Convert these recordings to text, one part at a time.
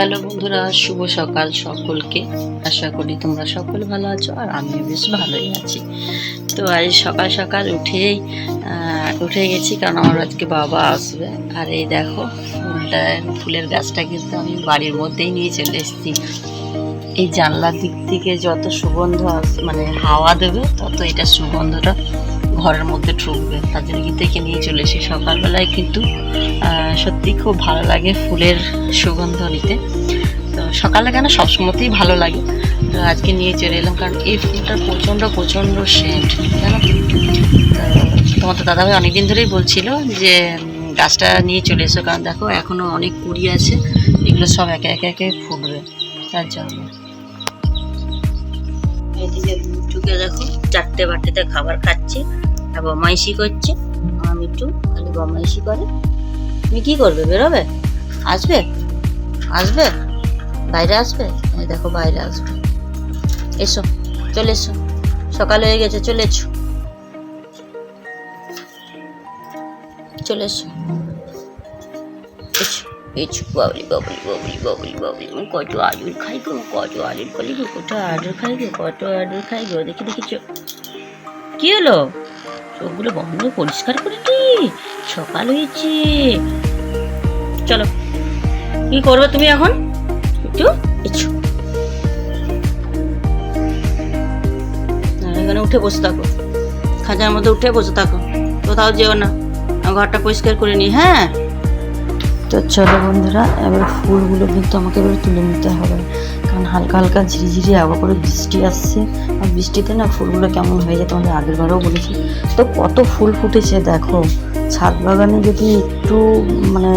Hello বন্ধুরা, শুভ সকাল সকলকে। আশা করি তোমরা সকলে ভালো আছো আর আমিও বেশ ভালোই আছি। তো আজ সকাল সকাল উঠে গেছি, কারণ আমার আজকে বাবা আসবে। আর এই দেখো ফুলের গাছটা কিন্তু আমি বাড়ির মধ্যেই নিয়ে চলে এসেছি। এই জানলার দিক থেকে যত সুগন্ধ মানে হাওয়া দেবে, তত এটা সুগন্ধটা ঘরের মধ্যে ঢুকবে। তার জন্য কিন্তু একে নিয়ে চলে এসেছি সকালবেলায়। কিন্তু সত্যি খুব ভালো লাগে ফুলের সুগন্ধ নিতে। তো সকালে কেন সবসময়তেই ভালো লাগে, তো আজকে নিয়ে চলে এলাম, কারণ এই ফুলটার প্রচণ্ড সেন্ট, জানো। তো তোমার তো দাদাভাই অনেকদিন ধরেই বলছিল যে গাছটা নিয়ে চলে এসো, কারণ দেখো এখনও অনেক কুড়ি আছে, এগুলো সব একে একে একে ফুটবে। তার জন্য এদিকে টুকে দেখো 4টে বাটিতে খাবার খাচ্ছে আর বমাইশি করছে। আমার মিটু খালি বমাইশি করে। তুমি কি করবে? বেরোবে? আসবে বাইরে আসবে? এই দেখো বাইরে আসবে। এসো, চলে এসো, সকাল হয়ে গেছে, চলে এসো, চলে এসো, এসো এসো। বাবলি বাবলি বাবলি বাবলি বাবলি, কত আলুর খাই গো, কত আলুর খাই গো, কত আলুর খাই গো, কত আলুর খাই গো। দেখি কি হলো? চোখগুলো বন্ধ পরিষ্কার করে দি, সকাল হয়েছে। চলো, কি করবে তুমি এখন? একটু এসো, এখানে উঠে বসে থাকো, খাঁচার মধ্যে উঠে বসে থাকো, কোথাও যেও না। ঘরটা পরিষ্কার করে নি, হ্যাঁ। তো চলো বন্ধুরা, এবার ফুলগুলো কিন্তু আমাকে এবার তুলে নিতে হবে, কারণ হালকা হালকা ঝিরিঝিরি আবার করে বৃষ্টি আসছে। আর বৃষ্টিতে না ফুলগুলো কেমন হয়ে যায়, তোমাদের আগের বারেও বলেছি। তো কত ফুল ফুটেছে দেখো। ছাদ বাগানে যদি একটু মানে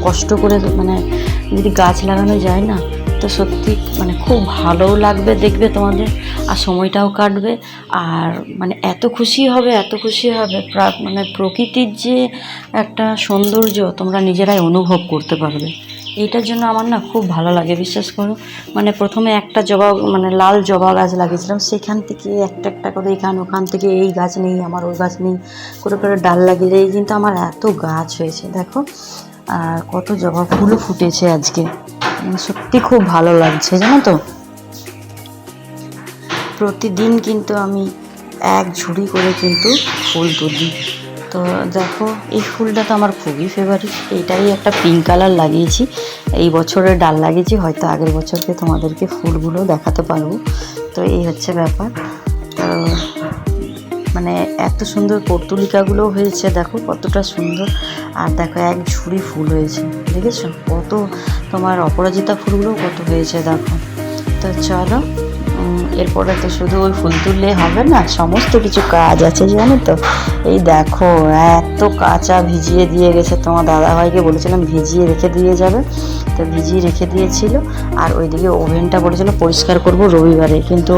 কষ্ট করে মানে যদি গাছ লাগানো যায় না, তো সত্যি মানে খুব ভালোও লাগবে দেখবে তোমাদের, আর সময়টাও কাটবে। আর মানে এত খুশি হবে মানে প্রকৃতির যে একটা সৌন্দর্য তোমরা নিজেরাই অনুভব করতে পারবে। এইটার জন্য আমার না খুব ভালো লাগে, বিশ্বাস করো। মানে প্রথমে একটা জবা মানে লাল জবা গাছ লাগিয়েছিলাম, সেখান থেকে একটা একটা করে ওখান থেকে এই গাছ নেই আমার, ওই গাছ নেই করে ডাল লাগিয়ে কিন্তু আমার এত গাছ হয়েছে দেখো। আর কত জবা ফুলও ফুটেছে আজকে, সত্যি খুব ভালো লাগছে, জানো তো। প্রতিদিন কিন্তু আমি এক ঝুড়ি করে কিন্তু ফুল তুলি। তো দেখো এই ফুলটা তো আমার খুবই ফেভারিট। এইটাই একটা পিঙ্ক কালার লাগিয়েছি, এই বছরের ডাল লাগিয়েছি, হয়তো আগের বছরকে তোমাদেরকে ফুলগুলো দেখাতে পারবো। তো এই হচ্ছে ব্যাপার। তো মানে এত সুন্দর পর্তুলিকাগুলো হয়েছে দেখো, কতটা সুন্দর। আর দেখো এক ঝুড়ি ফুল হয়েছে, দেখেছো কত। তোমার অপরাজিতা ফুলগুলো কত হয়েছে দেখো। তো চলো, এরপরে তো শুধু ওই ফুল তুললে হবে না, সমস্ত কিছু কাজ আছে, জানো তো। এই দেখো এত কাঁচা ভিজিয়ে দিয়ে গেছে, তোমার দাদাভাইকে বলেছিলাম ভিজিয়ে রেখে দিয়ে যাবে, তো ভিজিয়ে রেখে দিয়েছিল। আর ওইদিকে ওভেনটা বলেছিল পরিষ্কার করব রবিবারে, কিন্তু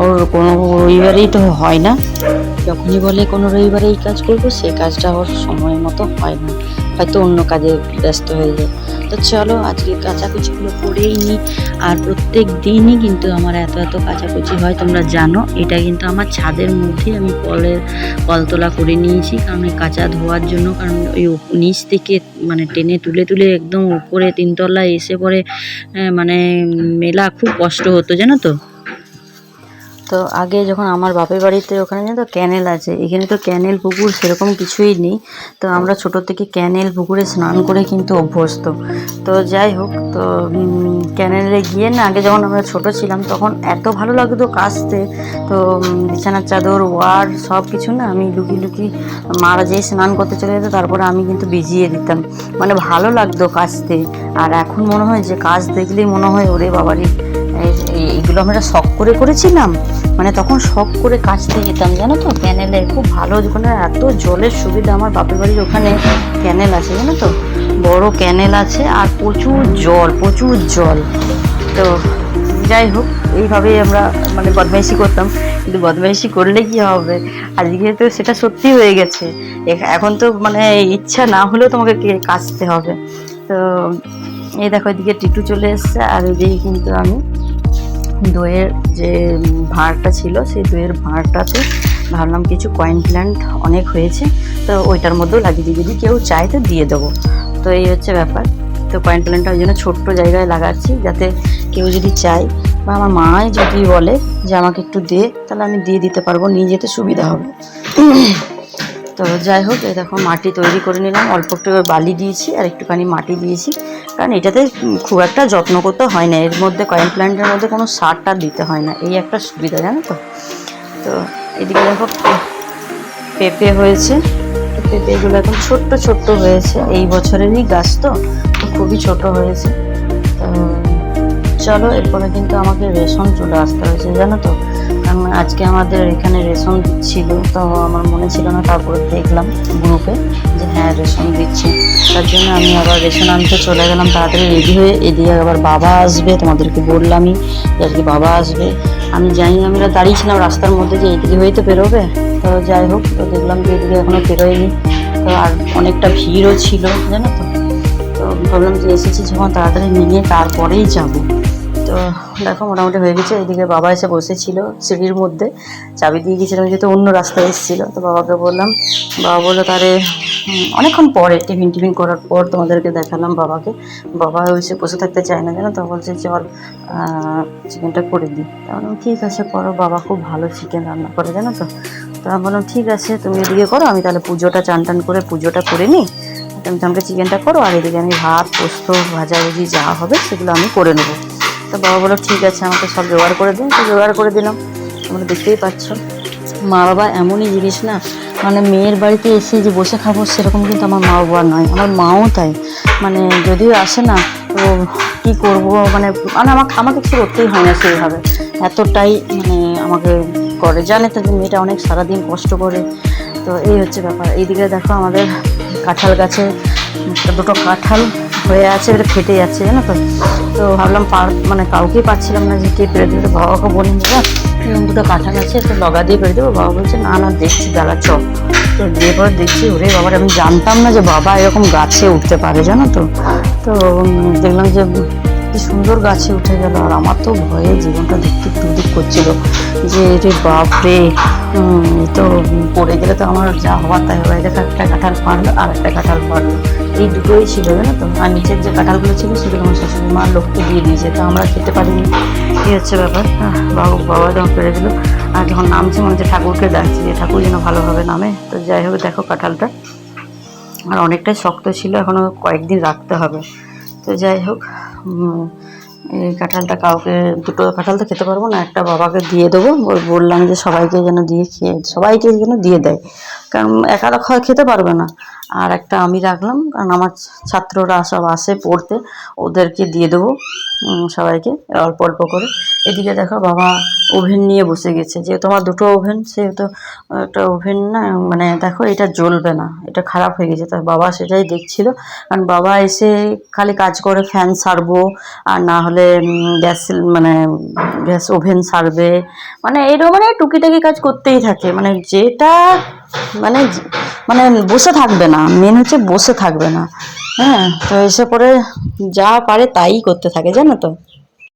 ওর কোনো রবিবারেই তো হয় না। যখনই বলে কোনো রবিবারে এই কাজ করবো, সেই কাজটা ওর সময় মতো হয় না, হয়তো অন্য কাজে ব্যস্ত হয়ে যায়। তো চলো আজকে কাচাকুচিগুলো করেই নিই। আর প্রত্যেক দিনই কিন্তু আমার এত কাচাকুচি হয়, তোমরা জানো। এটা কিন্তু আমার ছাদের মধ্যে আমি কলতলা করে নিয়েছি, কারণ এই কাঁচা ধোয়ার জন্য, কারণ ওই নিচ থেকে মানে টেনে তুলে একদম উপরে 3তলায় এসে পরে মানে মেলা খুব কষ্ট হতো, জানো তো। তো আগে যখন আমার বাপের বাড়িতে ওখানে জানো তো ক্যানেল আছে, এখানে তো ক্যানেল পুকুর সেরকম কিছুই নেই। তো আমরা ছোট থেকে ক্যানেল পুকুরে স্নান করে কিন্তু অভ্যস্ত। তো যাই হোক, তো ক্যানেলে গিয়ে না, আগে যখন আমরা ছোট ছিলাম তখন এত ভালো লাগতো কাচতে। তো বিছানার চাদর ওয়ার সব কিছু না আমি লুকিয়ে মারা যেয়ে স্নান করতে চলে যেত, তারপরে আমি কিন্তু ভিজিয়ে দিতাম, মানে ভালো লাগতো কাচতে। আর এখন মনে হয় যে কাজ দেখলেই মনে হয় ওরে বাবারই, এইগুলো আমরা শখ করে করেছিলাম, মানে তখন শখ করে কাচতে যেতাম, জানো তো ক্যানেলে। খুব ভালো, ওখানে এত জলের সুবিধা, আমার বাপের বাড়ির ওখানে ক্যানেল আছে, জানো তো, বড় ক্যানেল আছে, আর প্রচুর জল। তো যাই হোক, এইভাবেই আমরা মানে বদমাইশি করতাম। কিন্তু বদমাইশি করলে কি হবে, আজকে তো সেটা সত্যি হয়ে গেছে। এখন তো মানে ইচ্ছা না হলেও তোমাকে কাচতে হবে। তো এই দেখো এদিকে টিটু চলে এসছে, আর এদিকে কিন্তু আমি দইয়ের যে ভাঁড়টা ছিল, সেই দইয়ের ভাঁড়টাতে ভাবলাম কিছু কয়েন প্ল্যান্ট অনেক হয়েছে, তো ওইটার মধ্যেও লাগিয়ে দিই, যদি কেউ চায় তো দিয়ে দেবো। তো এই হচ্ছে ব্যাপার। তো কয়েন প্ল্যান্টটা ওই জন্য ছোট্ট জায়গায় লাগাচ্ছি, যাতে কেউ যদি চায় বা আমার মাই যদি বলে যে আমাকে একটু দে, তাহলে আমি দিয়ে দিতে পারবো, নিয়ে যেতে সুবিধা হবে। তো যাই হোক, এই দেখো মাটি তৈরি করে নিলাম, অল্প একটু বালি দিয়েছি আর একটুখানি মাটি দিয়েছি, কারণ এটাতে খুব একটা যত্ন করতে হয় না, এর মধ্যে কয়েন প্ল্যান্টের মধ্যে কোনো সার টার দিতে হয় না, এই একটা সুবিধা, জানো তো। তো এদিকে দেখো পেঁপে হয়েছে, পেঁপেগুলো এখন ছোট্ট ছোট্ট হয়েছে, এই বছরেরই গাছ তো খুবই ছোট হয়েছে। তো চলো, এরপরে কিন্তু আমাকে রেশন চলে আসতে হয়েছে, জানো তো, কারণ আজকে আমাদের এখানে রেশন দিচ্ছিল, তো আমার মনে ছিল না, তারপরে দেখলাম গ্রুপে যে হ্যাঁ রেশন দিচ্ছে, তার জন্য আমি আবার রেশন আনতে চলে গেলাম তাড়াতাড়ি রেডি হয়ে। এদিকে আবার বাবা আসবে, তোমাদেরকে বললামই যে আজকে বাবা আসবে, আমি জানি আমি দাঁড়িয়েছিলাম রাস্তার মধ্যে যে এইদিকে হয়ে তো বেরোবে। তো যাই হোক, তো দেখলাম যে এদিকে এখনও বেরোয়নি, তো আর অনেকটা ভিড়ও ছিল, জানো তো। তো ভাবলাম যে এসেছি যখন তাড়াতাড়ি নিয়ে তারপরেই যাবো। তো দেখো মোটামুটি হয়ে গেছে। এদিকে বাবা এসে বসেছিল সিঁড়ির মধ্যে, চাবি দিয়ে গিয়েছিলাম যেহেতু অন্য রাস্তায় এসেছিলো, তো বাবাকে বললাম, বাবা বললো তাহলে অনেকক্ষণ পরে টিফিন করার পর তোমাদেরকে দেখালাম বাবাকে। বাবা এসে বসে থাকতে চায় না, জানো তো, বলছে চল চিকেনটা করে দিই। তা বললাম ঠিক আছে করো, বাবা খুব ভালো চিকেন রান্না করে, জানো তো। তো আমি বললাম ঠিক আছে তুমি এদিকে করো, আমি তাহলে পুজোটা চান করে পুজোটা করে নিই, তুমি আমাকে চিকেনটা করো, আর এদিকে আমি ভাত পোস্ত ভাজাভুজি যা হবে সেগুলো আমি করে নেবো। তো বাবা বললো ঠিক আছে, আমাকে সব জোগাড় করে দিন। তো জোগাড় করে দিলাম, তোমরা দেখতেই পাচ্ছ। মা বাবা এমনই জিনিস না, মানে মেয়ের বাড়িতে এসে যে বসে খাবো সেরকম কিন্তু আমার মা বাবা নয়, আমার মাও তাই, মানে যদিও আসে না তো কী করবো, মানে আমাকে কিছু করতেই হয় না সেইভাবে, এতটাই মানে আমাকে করে, জানে তো যে মেয়েটা অনেক সারাদিন কষ্ট করে। তো এই হচ্ছে ব্যাপার। এইদিকে দেখো আমাদের কাঁঠাল গাছে দুটো কাঁঠাল হয়ে আছে, এটা ফেটে যাচ্ছে, জানো তো। তো ভাবলাম মানে কাউকেই পাচ্ছিলাম না যে কে পেরে দেবে, বাবাকে বললাম বাবা এরকম দুটো কাঁঠাল আছে, তো লগা দিয়ে পেরে দেবো। বাবা বলছে না না দেখছি দাঁড়া চ। তো দিয়ে পরে দেখছি ওরে বাবার, আমি জানতাম না যে বাবা এরকম গাছে উঠতে পারে, জানো তো। তো দেখলাম যে কি সুন্দর গাছে উঠে গেল, আর আমার তো ভয়ে জীবনটা দিক করছিল যে রে বাপরে, তো পড়ে গেলে তো আমার যা হওয়ার তাই হবে। দেখো একটা কাঁঠাল পারলো আর একটা কাঁঠাল পারলো, এই দুটোই ছিল, জানো তো। আর নিচের যে কাঁঠালগুলো ছিল সেগুলো আমার শাশুড়ি মার লোককে দিয়ে দিয়েছে, তো আমরা খেতে পারিনি, এই হচ্ছে ব্যাপার। বাবা যখন পেরে দিল, আর যখন নামছে মনে হচ্ছে ঠাকুরকে ডাকছি যে ঠাকুর যেন ভালোভাবে নামে। তো যাই হোক দেখো কাঁঠালটা আর অনেকটাই শক্ত ছিল, এখনও কয়েকদিন রাখতে হবে। তো যাই হোক, এই কাঁঠালটা কাউকে, দুটো কাঁঠাল তো খেতে পারবো না, একটা বাবাকে দিয়ে দেবো, বললাম যে সবাইকে যেন দিয়ে দেয়, কারণ একা খেতে পারবে না। আর একটা আমি রাখলাম, কারণ আমার ছাত্ররা সব আসে পড়তে, ওদেরকে দিয়ে দেবো সবাইকে অল্প অল্প করে। এদিকে দেখো বাবা ওভেন নিয়ে বসে গেছে, যেহেতু আমার দুটো ওভেন, সেহেতু একটা ওভেন না, মানে দেখো এটা জ্বলবে না, এটা খারাপ হয়ে গেছে, তাই বাবা সেটাই দেখছিল। কারণ বাবা এসে খালি কাজ করে ফ্যান সারবো, আর না হলে গ্যাস ওভেন সারবে, মানে এরকম মানে টুকিটাকি কাজ করতেই থাকে, মানে যেটা মানে মানে বসে থাকবে না, মেন হচ্ছে বসে থাকবে না। হ্যাঁ, তো এসে পরে যা পারে তাই করতে থাকে, জানো তো।